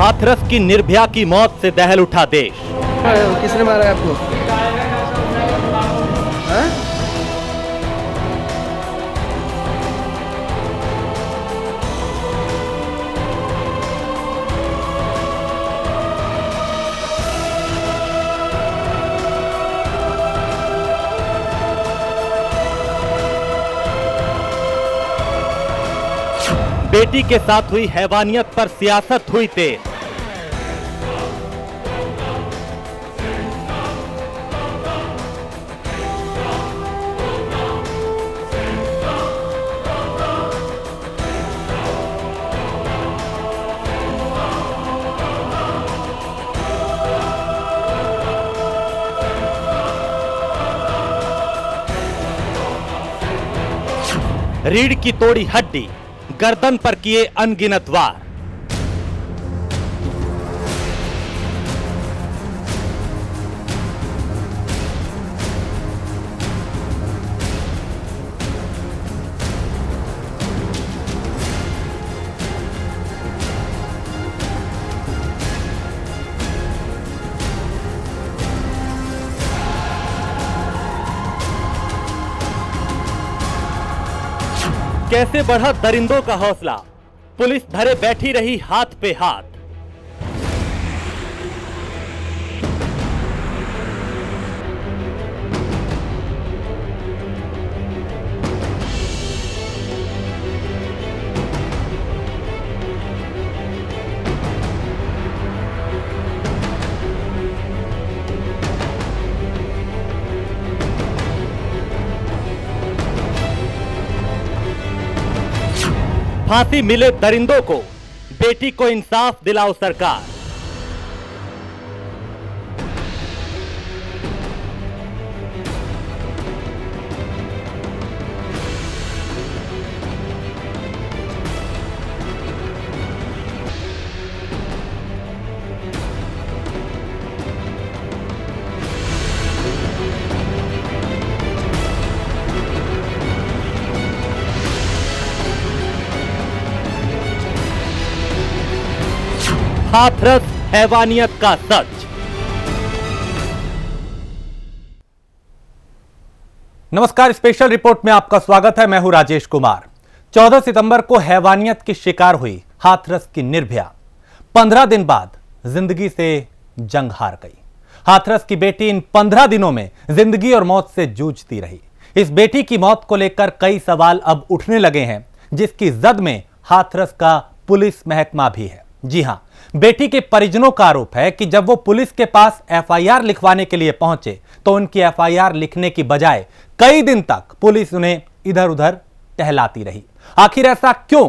हाथरस की निर्भया की मौत से दहल उठा देश। किसने मारा है आपको? हाँ? बेटी के साथ हुई हैवानियत पर सियासत हुई तेज। रीढ़ की तोड़ी हड्डी, गर्दन पर किए अनगिनत वार। कैसे बढ़ा दरिंदों का हौसला, पुलिस धरे बैठी रही हाथ पे हाथ। फांसी मिले दरिंदों को, बेटी को इंसाफ दिलाओ सरकार। हाथरस हैवानियत का सच। नमस्कार, स्पेशल रिपोर्ट में आपका स्वागत है। मैं हूं राजेश कुमार। 14 सितंबर को हैवानियत की शिकार हुई हाथरस की निर्भया 15 दिन बाद जिंदगी से जंग हार गई। हाथरस की बेटी इन 15 दिनों में जिंदगी और मौत से जूझती रही। इस बेटी की मौत को लेकर कई सवाल अब उठने लगे हैं, जिसकी जद में हाथरस का पुलिस महकमा भी है। जी हां, बेटी के परिजनों का आरोप है कि जब वो पुलिस के पास एफआईआर लिखवाने के लिए पहुंचे तो उनकी एफआईआर लिखने की बजाय कई दिन तक पुलिस उन्हें इधर उधर टहलाती रही। आखिर ऐसा क्यों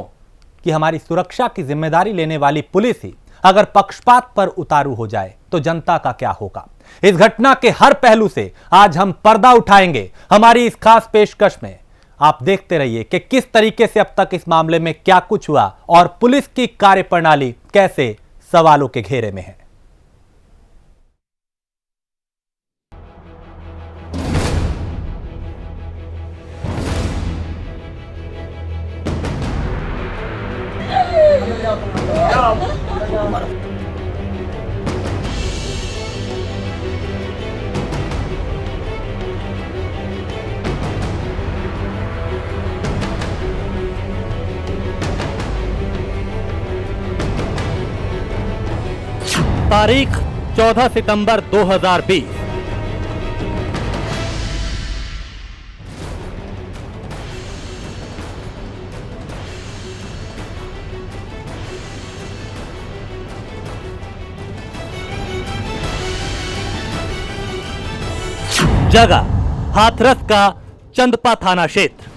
कि हमारी सुरक्षा की जिम्मेदारी लेने वाली पुलिस ही अगर पक्षपात पर उतारू हो जाए तो जनता का क्या होगा। इस घटना के हर पहलू से आज हम पर्दा उठाएंगे हमारी इस खास पेशकश में। आप देखते रहिए कि किस तरीके से अब तक इस मामले में क्या कुछ हुआ और पुलिस की कार्यप्रणाली कैसे सवालों के घेरे में है। तारीख 14 सितंबर 2020। जगह हाथरस का चंदपा थाना क्षेत्र।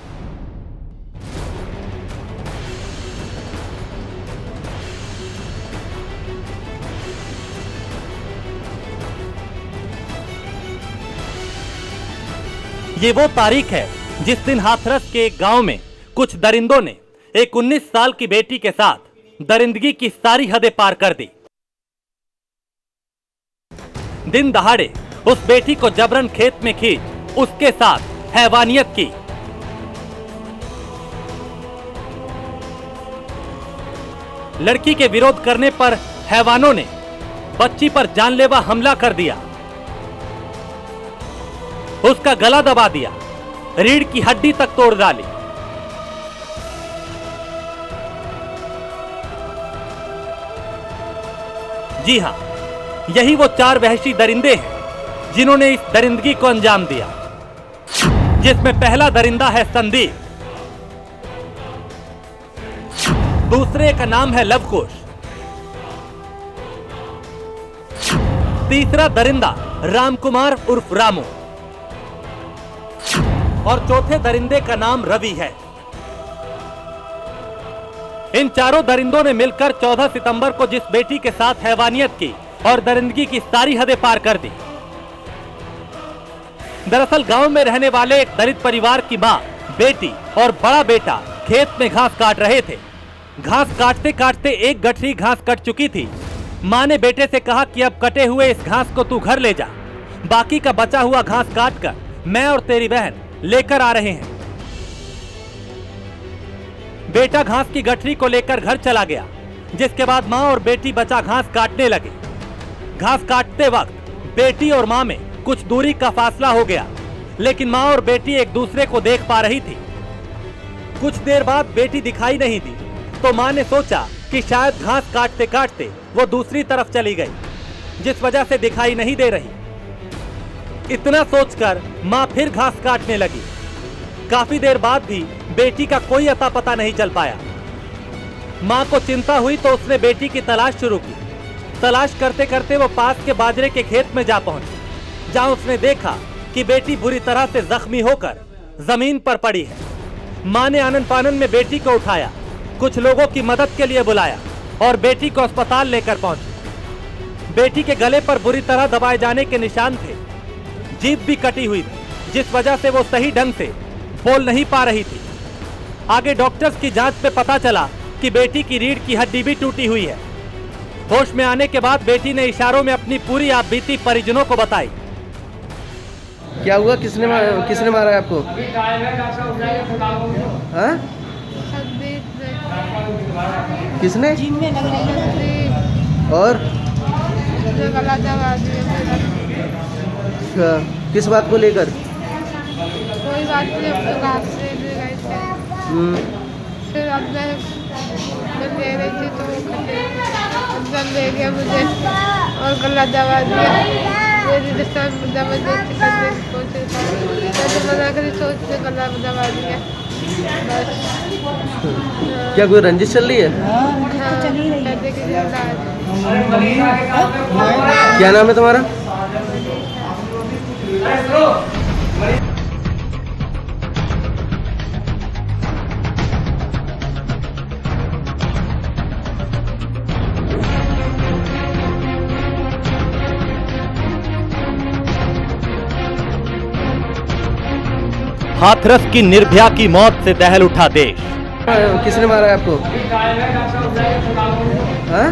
ये वो तारीख है जिस दिन हाथरस के एक गांव में कुछ दरिंदों ने एक 19 साल की बेटी के साथ दरिंदगी की सारी हदें पार कर दी। दिन दहाड़े उस बेटी को जबरन खेत में खींच उसके साथ हैवानियत की। लड़की के विरोध करने पर हैवानों ने बच्ची पर जानलेवा हमला कर दिया, उसका गला दबा दिया, रीढ़ की हड्डी तक तोड़ डाली। जी हां, यही वो 4 वहशी दरिंदे हैं जिन्होंने इस दरिंदगी को अंजाम दिया, जिसमें पहला दरिंदा है संदीप, दूसरे का नाम है लवकुश, तीसरा दरिंदा रामकुमार उर्फ रामू और चौथे दरिंदे का नाम रवि है। इन चारों दरिंदों ने मिलकर 14 सितंबर को जिस बेटी के साथ हैवानियत की और दरिंदगी की सारी हदें पार कर दी। दरअसल गांव में रहने वाले एक दलित परिवार की मां, बेटी और बड़ा बेटा खेत में घास काट रहे थे। घास काटते काटते एक गठरी घास कट चुकी थी। मां ने बेटे से कहा कि अब कटे हुए इस घास को तू घर ले जा, बाकी का बचा हुआ घास काट कर मैं और तेरी बहन लेकर आ रहे हैं। बेटा घास की गठरी को लेकर घर चला गया, जिसके बाद मां और बेटी बचा घास काटने लगे। घास काटते वक्त बेटी और मां में कुछ दूरी का फासला हो गया, लेकिन मां और बेटी एक दूसरे को देख पा रही थी। कुछ देर बाद बेटी दिखाई नहीं दी, तो मां ने सोचा कि शायद घास काटते काटते वो दूसरी तरफ चली गई, जिस वजह से दिखाई नहीं दे रही। इतना सोचकर मां फिर घास काटने लगी। काफी देर बाद भी बेटी का कोई अता पता नहीं चल पाया। मां को चिंता हुई तो उसने बेटी की तलाश शुरू की। तलाश करते करते वो पास के बाजरे के खेत में जा पहुंची, जहां उसने देखा कि बेटी बुरी तरह से जख्मी होकर जमीन पर पड़ी है। मां ने आनन फानन में बेटी को उठाया, कुछ लोगों की मदद के लिए बुलाया और बेटी को अस्पताल लेकर पहुंची। बेटी के गले पर बुरी तरह दबाए जाने के निशान थे, जीभ भी कटी हुई थी, जिस वजह से वो सही ढंग से बोल नहीं पा रही थी। आगे डॉक्टर्स की जांच में पता चला कि बेटी की रीढ़ की हड्डी भी टूटी हुई है। होश में आने के बाद बेटी ने इशारों में अपनी पूरी आपबीती परिजनों को बताई। क्या हुआ? किसने मारा है आपको? हाँ? किसने? और अच्छा, किस बात को लेकर? कोई बात नहीं, अपने घास से ले गए थे। फिर अब मैं ले रही थी तो वो अंदर ले गया मुझे और गला दबा दिया। मेरी रिश्ता जबरदस्ती करने की कोशिश की, मैंने मना करी, सोच से गला दबा दिया बस। क्या कोई रंजिश चल रही है? हाँ, कहते कि क्या नाम है तुम्हारा? हाथरस की निर्भया की मौत से दहल उठा देश। किसने मारा है आपको? हाँ?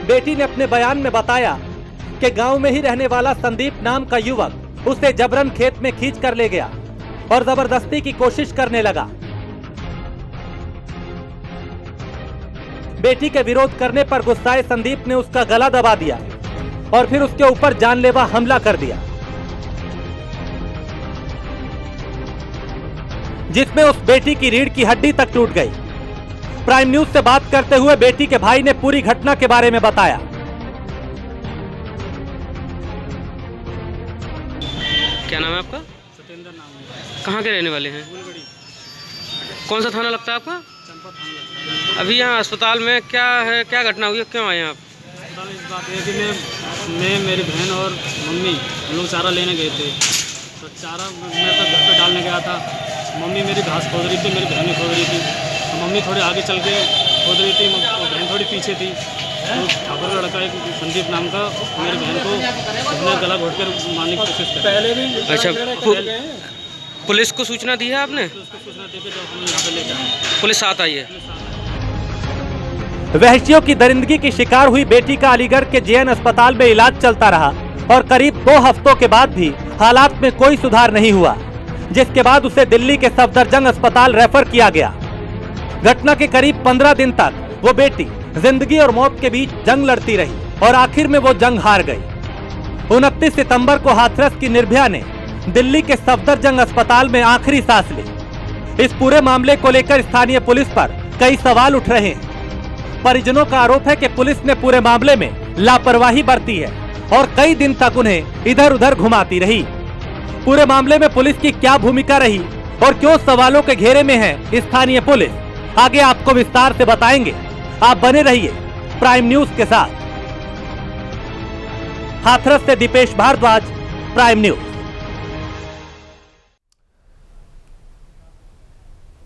बेटी ने अपने बयान में बताया कि गांव में ही रहने वाला संदीप नाम का युवक उसे जबरन खेत में खींच कर ले गया और जबरदस्ती की कोशिश करने लगा। बेटी के विरोध करने पर गुस्साए संदीप ने उसका गला दबा दिया और फिर उसके ऊपर जानलेवा हमला कर दिया, जिसमें उस बेटी की रीढ़ की हड्डी तक टूट गई। प्राइम न्यूज से बात करते हुए बेटी के भाई ने पूरी घटना के बारे में बताया। क्या नाम है आपका? सत्येंद्र नाम है। कहाँ के रहने वाले हैं? फूलगढ़ी। कौन सा थाना लगता है आपका? चंपा थाना लगता है। अभी यहाँ अस्पताल में क्या है, क्या घटना हुई है, क्यों आए हैं आप? अस्पताल इस बात है कि मैं मेरी बहन और मम्मी हम लोग चारा लेने गए थे। तो चारा मैं तो घर पे डालने गया था। मम्मी मेरी घास खोद रही थी, मेरी बहन भी खोद रही थी। तो मम्मी थोड़ी आगे चल के खोद रही थी, बहन थोड़ी पीछे थी। तो ठाकुर का लड़का एक संदीप नाम का मेरी बहन को उसने गला घोट कर मारने की कोशिश की। पहले भी अच्छा, पुलिस को सूचना दी है आपने? तो उसको सूचना देकर जब हम यहाँ पे लेकर आए। पुलिस साथ आई है। वहशियों की दरिंदगी की शिकार हुई बेटी का अलीगढ़ के जेएन अस्पताल में इलाज चलता रहा और करीब 2 हफ्तों के बाद भी हालात में कोई सुधार नहीं हुआ, जिसके बाद उसे दिल्ली के सफदरजंग अस्पताल रेफर किया गया। घटना के करीब 15 दिन तक वो बेटी जिंदगी और मौत के बीच जंग लड़ती रही और आखिर में वो जंग हार गई। 29 सितंबर को हाथरस की निर्भया ने दिल्ली के सफदरजंग अस्पताल में आखिरी सांस ली। इस पूरे मामले को लेकर स्थानीय पुलिस पर कई सवाल उठ रहे हैं। परिजनों का आरोप है कि पुलिस ने पूरे मामले में लापरवाही बरती है और कई दिन तक उन्हें इधर उधर घुमाती रही। पूरे मामले में पुलिस की क्या भूमिका रही और क्यों सवालों के घेरे में है स्थानीय पुलिस, आगे आपको विस्तार से बताएंगे। आप बने रहिए प्राइम न्यूज के साथ। हाथरस से दीपेश भारद्वाज, प्राइम न्यूज।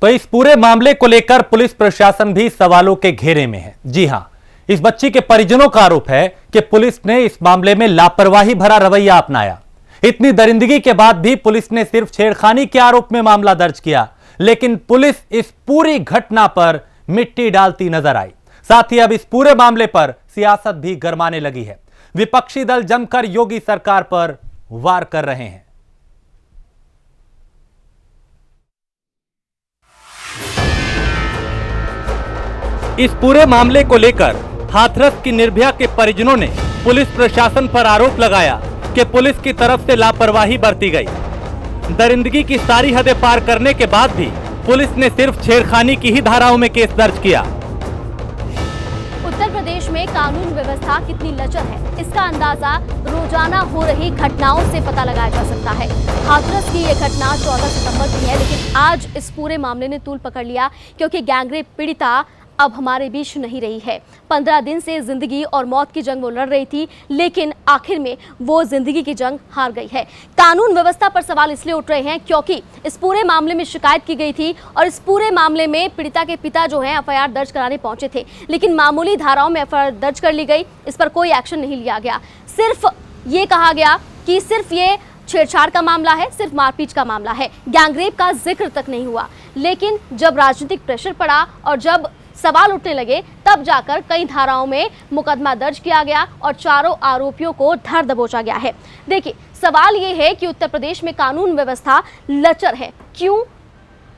तो इस पूरे मामले को लेकर पुलिस प्रशासन भी सवालों के घेरे में है। जी हां, इस बच्ची के परिजनों का आरोप है कि पुलिस ने इस मामले में लापरवाही भरा रवैया अपनाया। इतनी दरिंदगी के बाद भी पुलिस ने सिर्फ छेड़खानी के आरोप में मामला दर्ज किया, लेकिन पुलिस इस पूरी घटना पर मिट्टी डालती नजर आई। साथ ही अब इस पूरे मामले पर सियासत भी गरमाने लगी है। विपक्षी दल जमकर योगी सरकार पर वार कर रहे हैं। इस पूरे मामले को लेकर हाथरस की निर्भया के परिजनों ने पुलिस प्रशासन पर आरोप लगाया कि पुलिस की तरफ से लापरवाही बरती गई। दरिंदगी की सारी हदें पार करने के बाद भी पुलिस ने सिर्फ छेड़खानी की ही धाराओं में केस दर्ज किया। उत्तर प्रदेश में कानून व्यवस्था कितनी लचर है, इसका अंदाजा रोजाना हो रही घटनाओं से पता लगाया जा सकता है। हाथरस की ये घटना 14 सितंबर की है, लेकिन आज इस पूरे मामले ने तूल पकड़ लिया क्योंकि गैंगरेप पीड़िता अब हमारे बीच नहीं रही है। 15 दिन से जिंदगी और मौत की जंग वो लड़ रही थी, लेकिन आखिर में वो जिंदगी की जंग हार गई है। कानून व्यवस्था पर सवाल इसलिए उठ रहे हैं क्योंकि इस पूरे मामले में शिकायत की गई थी और इस पूरे मामले में पीड़िता के पिता जो हैं एफआईआर दर्ज कराने पहुंचे थे, लेकिन मामूली धाराओं में एफआईआर दर्ज कर ली गई। इस पर कोई एक्शन नहीं लिया गया। सिर्फ ये कहा गया कि सिर्फ ये छेड़छाड़ का मामला है, सिर्फ मारपीट का मामला है, गैंगरेप का जिक्र तक नहीं हुआ। लेकिन जब राजनीतिक प्रेशर पड़ा और जब सवाल उठने लगे, तब जाकर कई धाराओं में मुकदमा दर्ज किया गया और चारों आरोपियों को धर दबोचा गया है। देखिए, सवाल ये है कि उत्तर प्रदेश में कानून व्यवस्था लचर है। क्यों?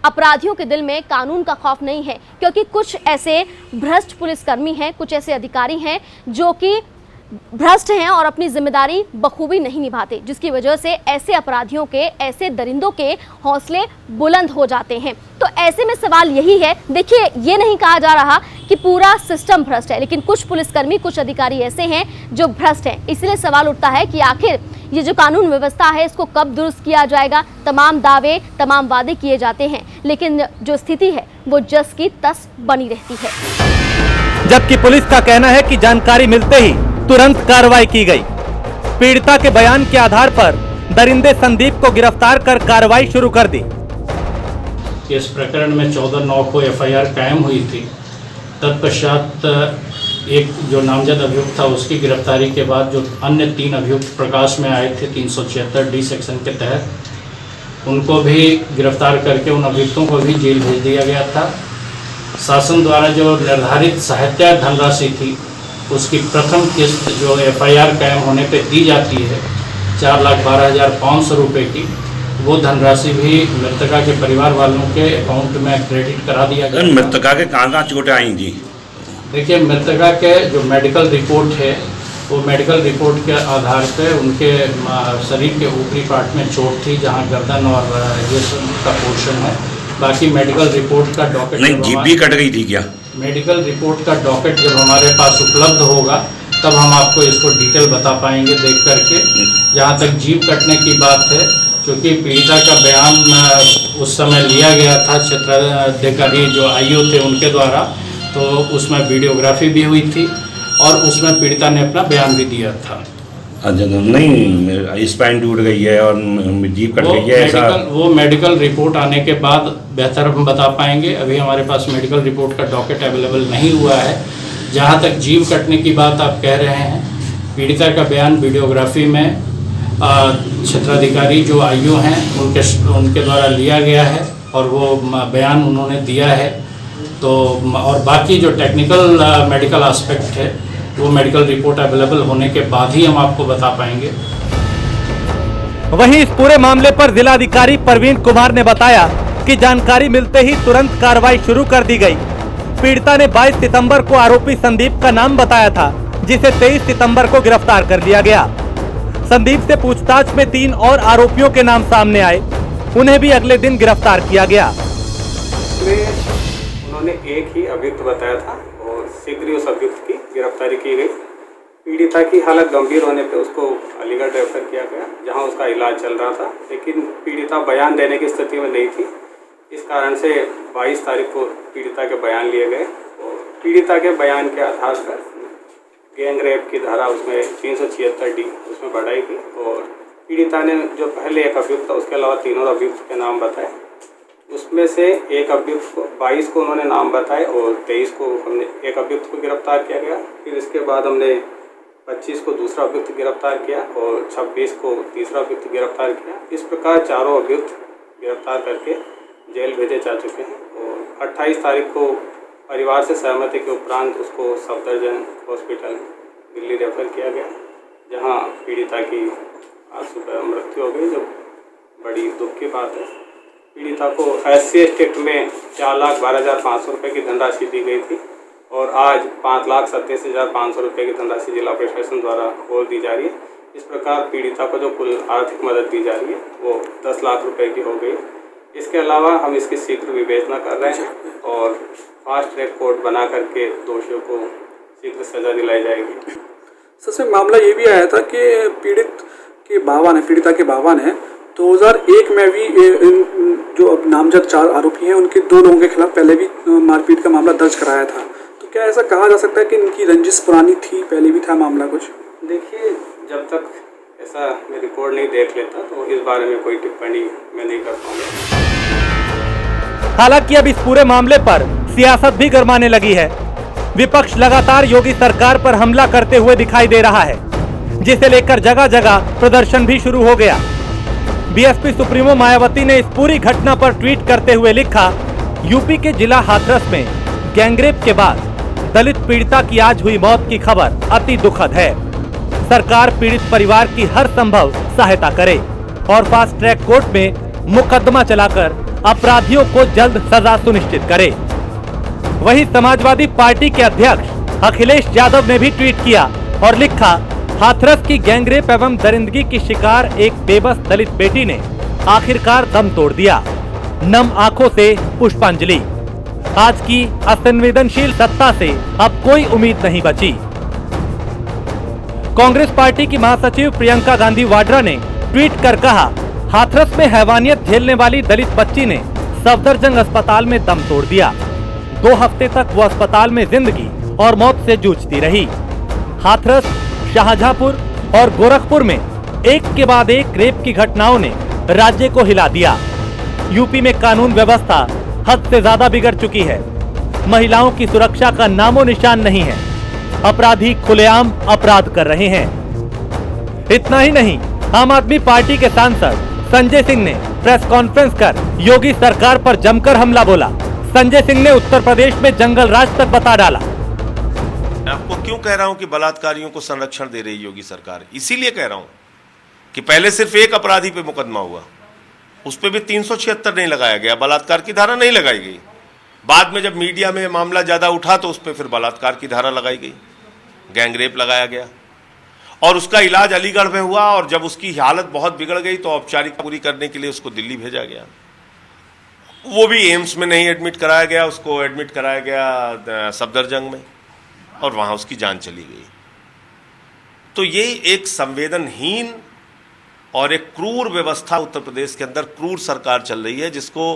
अपराधियों के दिल में कानून का खौफ नहीं है क्योंकि कुछ ऐसे भ्रष्ट पुलिसकर्मी हैं, कुछ ऐसे अधिकारी हैं जो कि भ्रष्ट हैं और अपनी जिम्मेदारी बखूबी नहीं निभाते, जिसकी वजह से ऐसे अपराधियों के, ऐसे दरिंदों के हौसले बुलंद हो जाते हैं। तो ऐसे में सवाल यही है, देखिए, ये नहीं कहा जा रहा कि पूरा सिस्टम भ्रष्ट है, लेकिन कुछ पुलिसकर्मी, कुछ अधिकारी ऐसे हैं जो भ्रष्ट हैं। इसलिए सवाल उठता है कि आखिर ये जो कानून व्यवस्था है इसको कब दुरुस्त किया जाएगा। तमाम दावे, तमाम वादे किए जाते हैं, लेकिन जो स्थिति है वो जस की तस बनी रहती है। जबकि पुलिस का कहना है कि जानकारी मिलते ही तुरंत कार्रवाई की गई। पीड़िता के बयान के आधार पर दरिंदे संदीप को गिरफ्तार कर कार्रवाई शुरू कर दी। इस प्रकरण में 14/9 को एफआईआर कायम हुई थी। तत्पश्चात एक जो नामजद अभियुक्त था उसकी गिरफ्तारी के बाद जो अन्य 3 अभियुक्त प्रकाश में आए थे 376D सेक्शन के तहत, उनको भी गिरफ्तार करके उन अभियुक्तों को भी जेल भेज दिया गया था। शासन द्वारा जो निर्धारित सहायता धनराशि थी उसकी प्रथम किस्त जो एफआईआर कायम होने पे दी जाती है 4,12,500 रुपये की, वो धनराशि भी मृतका के परिवार वालों के अकाउंट में क्रेडिट करा दिया गया। मृतका के कहाँ चोटें आई थी? देखिए, मृतका के जो मेडिकल रिपोर्ट है वो मेडिकल रिपोर्ट के आधार पे उनके शरीर के ऊपरी पार्ट में चोट थी, जहाँ गर्दन और ये का पोर्शन है। बाकी मेडिकल रिपोर्ट का डॉकेट नहीं, जीभ भी कट गई थी क्या? मेडिकल रिपोर्ट का डॉकेट जब हमारे पास उपलब्ध होगा तब हम आपको इसको डिटेल बता पाएंगे देख करके। जहाँ तक जीभ कटने की बात है, क्योंकि पीड़िता का बयान उस समय लिया गया था क्षेत्राधिकारी जो आईओ थे उनके द्वारा, तो उसमें वीडियोग्राफी भी हुई थी और उसमें पीड़िता ने अपना बयान भी दिया था। अच्छा, नहीं, स्पाइन टूट गई है और जीभ कट गई है ऐसा? वो मेडिकल रिपोर्ट आने के बाद बेहतर हम बता पाएंगे। अभी हमारे पास मेडिकल रिपोर्ट का डॉकेट अवेलेबल नहीं हुआ है। जहाँ तक जीभ कटने की बात आप कह रहे हैं, पीड़िता का बयान वीडियोग्राफी में क्षेत्राधिकारी जो आईओ हैं उनके द्वारा लिया गया है और वो बयान उन्होंने दिया है। तो और बाकी जो टेक्निकल मेडिकल एस्पेक्ट है वो मेडिकल रिपोर्ट अवेलेबल होने के बाद ही हम आपको बता पाएंगे। वहीं इस पूरे मामले पर जिलाधिकारी परवीन कुमार ने बताया कि जानकारी मिलते ही तुरंत कार्रवाई शुरू कर दी गई। पीड़िता ने 22 सितंबर को आरोपी संदीप का नाम बताया था, जिसे 23 सितंबर को गिरफ्तार कर लिया गया। संदीप से पूछताछ में 3 और आरोपियों के नाम सामने आए, उन्हें भी अगले दिन गिरफ्तार किया गया। उन्होंने एक ही अभियुक्त बताया था और शीघ्र ही उस अभियुक्त की गिरफ्तारी की गई। पीड़िता की हालत गंभीर होने पर उसको अलीगढ़ रेफर किया गया, जहां उसका इलाज चल रहा था, लेकिन पीड़िता बयान देने की स्थिति में नहीं थी। इस कारण से 22 तारीख को पीड़िता के बयान लिए गए और पीड़िता के बयान के आधार पर गैंग रेप की धारा उसमें 376D उसमें बढ़ाई गई और पीड़िता ने जो पहले एक अभियुक्त था उसके अलावा 3 और अभियुक्त के नाम बताए। उसमें से एक अभियुक्त को 22 को उन्होंने नाम बताए और 23 को हमने एक अभियुक्त को गिरफ्तार किया गया। फिर इसके बाद हमने 25 को दूसरा अभियुक्त गिरफ्तार किया और 26 को तीसरा अभियुक्त गिरफ्तार किया। इस प्रकार चारों अभियुक्त गिरफ्तार करके जेल भेजे जा चुके हैं और 28 तारीख को परिवार से सहमति के उपरांत उसको सफदरजंग हॉस्पिटल दिल्ली रेफर किया गया, जहां पीड़िता की आज सुबह मृत्यु हो गई, जो बड़ी दुख की बात है। पीड़िता को SC स्टेट में 4,12,500 रुपये की धनराशि दी गई थी और आज 5,27,500 रुपये की धनराशि जिला प्रशासन द्वारा और दी जा रही है। इस प्रकार पीड़िता को जो कुल आर्थिक मदद दी जा रही है वो 10 लाख रुपए की हो गई। इसके अलावा हम इसकी शीघ्र विवेचना कर रहे हैं और फास्ट ट्रैक कोर्ट बना करके दोषियों को शीघ्र सजा दिलाई जाएगी। सबसे मामला ये भी आया था कि पीड़िता के बाबा ने 2001 में भी जो अब नामजद 4 आरोपी हैं उनके 2 लोगों के खिलाफ पहले भी मारपीट का मामला दर्ज कराया था। तो क्या ऐसा कहा जा सकता है कि इनकी रंजिश पुरानी थी, पहले भी था मामला कुछ? देखिए, जब तक ऐसा मैं रिपोर्ट नहीं देख लेता तो इस बारे में कोई टिप्पणी मैं नहीं कर पाऊंगा। हालांकि अब इस पूरे मामले पर सियासत भी गरमाने लगी है। विपक्ष लगातार योगी सरकार पर हमला करते हुए दिखाई दे रहा है, जिसे लेकर जगह जगह प्रदर्शन भी शुरू हो गया। बीएसपी सुप्रीमो मायावती ने इस पूरी घटना पर ट्वीट करते हुए लिखा, यूपी के जिला हाथरस में गैंगरेप के बाद दलित पीड़िता की आज हुई मौत की खबर अति दुखद है। सरकार पीड़ित परिवार की हर संभव सहायता करे और फास्ट ट्रैक कोर्ट में मुकदमा चलाकर अपराधियों को जल्द सजा सुनिश्चित करे। वहीं समाजवादी पार्टी के अध्यक्ष अखिलेश यादव ने भी ट्वीट किया और लिखा, हाथरस की गैंगरेप एवं दरिंदगी की शिकार एक बेबस दलित बेटी ने आखिरकार दम तोड़ दिया। नम आंखों से पुष्पांजलि। आज की असंवेदनशील सत्ता से अब कोई उम्मीद नहीं बची। कांग्रेस पार्टी की महासचिव प्रियंका गांधी वाड्रा ने ट्वीट कर कहा, हाथरस में हैवानियत झेलने वाली दलित बच्ची ने सफदरजंग अस्पताल में दम तोड़ दिया। 2 हफ्ते तक वो अस्पताल में जिंदगी और मौत से जूझती रही। हाथरस, शाहजहांपुर और गोरखपुर में एक के बाद एक रेप की घटनाओं ने राज्य को हिला दिया। यूपी में कानून व्यवस्था हद से ज्यादा बिगड़ चुकी है। महिलाओं की सुरक्षा का नामो निशान नहीं है। अपराधी खुलेआम अपराध कर रहे हैं। इतना ही नहीं, आम आदमी पार्टी के सांसद संजय सिंह ने प्रेस कॉन्फ्रेंस कर योगी सरकार पर जमकर हमला बोला। संजय सिंह ने उत्तर प्रदेश में जंगल राज तक बता डाला। आपको क्यों कह रहा हूं कि बलात्कारियों को संरक्षण दे रही योगी सरकार? इसीलिए कह रहा हूं कि पहले सिर्फ एक अपराधी पे मुकदमा हुआ, उस पे भी 376 नहीं लगाया गया, बलात्कार की धारा नहीं लगाई गई। बाद में जब मीडिया में मामला ज्यादा उठा तो उस पे फिर बलात्कार की धारा लगाई गई, गैंगरेप लगाया गया और उसका इलाज अलीगढ़ में हुआ। और जब उसकी हालत बहुत बिगड़ गई तो औपचारिकता पूरी करने के लिए उसको दिल्ली भेजा गया। वो भी एम्स में नहीं एडमिट कराया गया, उसको एडमिट कराया गया सफदरजंग में और वहां उसकी जान चली गई। तो ये एक संवेदनहीन और एक क्रूर व्यवस्था उत्तर प्रदेश के अंदर, क्रूर सरकार चल रही है, जिसको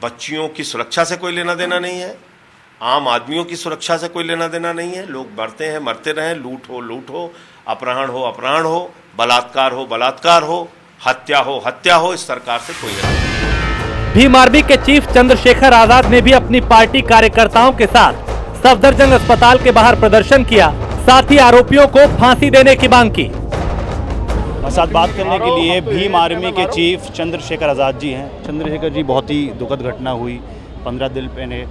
बच्चियों की सुरक्षा से कोई लेना देना नहीं है, आम आदमियों की सुरक्षा से कोई लेना देना नहीं है। लोग मरते हैं मरते रहें, लूट हो, अपहरण हो, बलात्कार हो, हत्या हो, इस सरकार से कोई लेना नहीं। भीम आर्मी के चीफ चंद्रशेखर आजाद ने भी अपनी पार्टी कार्यकर्ताओं के साथ सफदरजंग अस्पताल के बाहर प्रदर्शन किया, साथ ही आरोपियों को फांसी देने की मांग की। हमारे साथ बात करने के लिए भीम आर्मी के चीफ चंद्रशेखर आज़ाद जी हैं। चंद्रशेखर जी, बहुत ही दुखद घटना हुई 15 दिन पहले,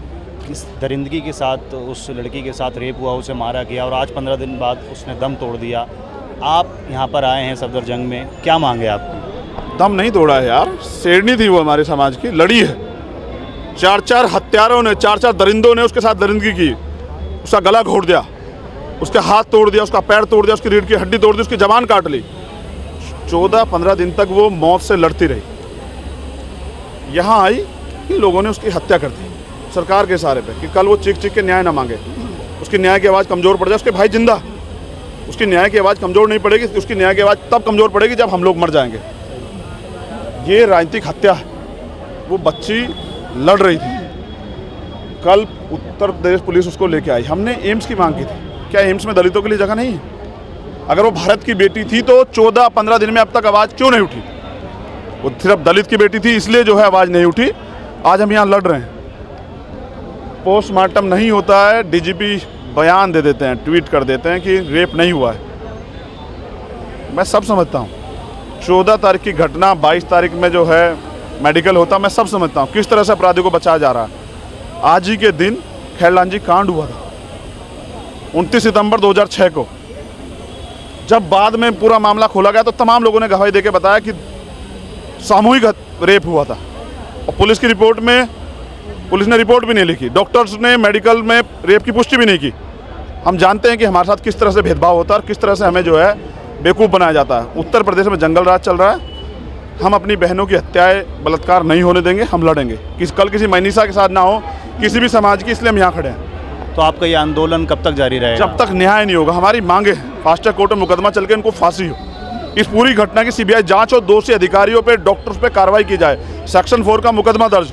किस दरिंदगी के साथ उस लड़की के साथ रेप हुआ, उसे मारा गया और आज 15 दिन बाद उसने दम तोड़ दिया। आप यहाँ पर आए हैं सफदरजंग में, क्या मांगे आपकी? दम नहीं तोड़ा है यार, शेरनी थी वो, हमारे समाज की लड़ी है। 4-4 हत्यारों ने, 4-4 दरिंदों ने उसके साथ दरिंदगी की, उसका गला घोट दिया, उसके हाथ तोड़ दिया, उसका पैर तोड़ दिया, उसकी रीढ़ की हड्डी तोड़ दी, उसकी जबान काट ली। 14-15 दिन तक वो मौत से लड़ती रही। यहाँ आई, इन लोगों ने उसकी हत्या कर दी सरकार के इशारे पे कि कल वो चीख चीख के न्याय ना मांगे, उसकी न्याय की आवाज़ कमज़ोर पड़ जाए। उसके भाई जिंदा, उसकी न्याय की आवाज़ कमज़ोर नहीं पड़ेगी, उसकी न्याय की आवाज़ तब कमज़ोर पड़ेगी जब हम लोग मर जाएंगे। ये राजनीतिक हत्या है। वो बच्ची लड़ रही थी, कल उत्तर प्रदेश पुलिस उसको लेके आई। हमने एम्स की मांग की थी, क्या एम्स में दलितों के लिए जगह नहीं है? अगर वो भारत की बेटी थी तो 14-15 दिन में अब तक आवाज़ क्यों नहीं उठी? वो सिर्फ दलित की बेटी थी इसलिए जो है आवाज़ नहीं उठी। आज हम यहाँ लड़ रहे हैं। पोस्टमार्टम नहीं होता है, डीजीपी बयान दे देते हैं, ट्वीट कर देते हैं कि रेप नहीं हुआ है। मैं सब समझता हूँ, 14 तारीख की घटना 22 तारीख में जो है मेडिकल होता, मैं सब समझता हूँ किस तरह से अपराधियों को बचाया जा रहा है। आज ही के दिन खैरलांजी कांड हुआ था 29 सितंबर 2006 को। जब बाद में पूरा मामला खोला गया तो तमाम लोगों ने गवाही देके बताया कि सामूहिक रेप हुआ था। और पुलिस की रिपोर्ट में, पुलिस ने रिपोर्ट भी नहीं लिखी, डॉक्टर्स ने मेडिकल में रेप की पुष्टि भी नहीं की। हम जानते हैं कि हमारे साथ किस तरह से भेदभाव होता है और किस तरह से हमें जो है बेवकूफ़ बनाया जाता है। उत्तर प्रदेश में जंगल राज चल रहा है। हम अपनी बहनों की हत्याएं, बलात्कार नहीं होने देंगे, हम लड़ेंगे। कल किसी मनीषा के साथ ना हो, किसी भी समाज की, इसलिए हम यहाँ खड़े हैं। तो आपका ये आंदोलन कब तक जारी रहेगा? जब तक न्याय नहीं होगा। हमारी मांगे फास्ट ट्रैक कोर्ट में मुकदमा चल के इनको फांसी हो, इस पूरी घटना की सीबीआई जांच हो, दोषी अधिकारियों पे, डॉक्टर्स पे कार्रवाई की जाए, सेक्शन 4 का मुकदमा दर्ज,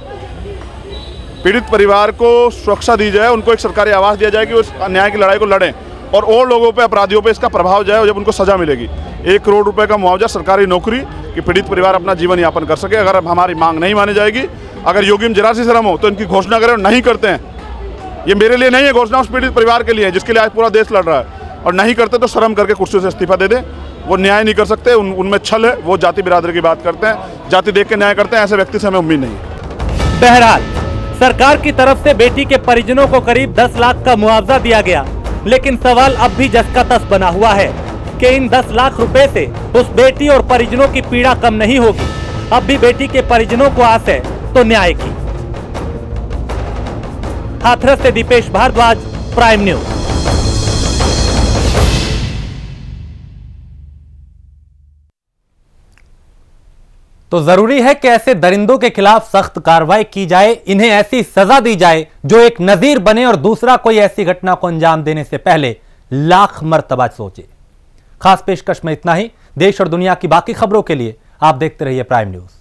पीड़ित परिवार को सुरक्षा दी जाए, उनको एक सरकारी आवास दिया जाए कि उस न्याय की लड़ाई को लड़ें, और लोगों पे, अपराधियों पे इसका प्रभाव जाए और जब उनको सजा मिलेगी। 1 करोड़ रुपए का मुआवजा, सरकारी नौकरी, कि पीड़ित परिवार अपना जीवन यापन कर सके। अगर हमारी मांग नहीं मानी जाएगी, अगर योगी में जरा सी शर्म हो तो इनकी घोषणा करें और नहीं करते हैं। ये मेरे लिए नहीं है घोषणा, उस पीड़ित परिवार के लिए है जिसके लिए आज पूरा देश लड़ रहा है। और नहीं करते तो शर्म करके कुर्सी से इस्तीफा दे दें। वो न्याय नहीं कर सकते, उनमें छल है, वो जाति बिरादरी की बात करते हैं, जाति देख के न्याय करते हैं। ऐसे व्यक्ति से हमें उम्मीद नहीं है। बहरहाल सरकार की तरफ से बेटी के परिजनों को करीब 10 लाख का मुआवजा दिया गया, लेकिन सवाल अब भी जस का तस बना हुआ है कि इन 10 लाख रुपए से उस बेटी और परिजनों की पीड़ा कम नहीं होगी। अब भी बेटी के परिजनों को आस है तो न्याय की। हाथरस से दीपेश भारद्वाज, प्राइम न्यूज। तो जरूरी है कि ऐसे दरिंदों के खिलाफ सख्त कार्रवाई की जाए, इन्हें ऐसी सजा दी जाए जो एक नजीर बने और दूसरा कोई ऐसी घटना को अंजाम देने से पहले लाख मर्तबा सोचे। खास पेशकश में इतना ही। देश और दुनिया की बाकी खबरों के लिए आप देखते रहिए प्राइम न्यूज।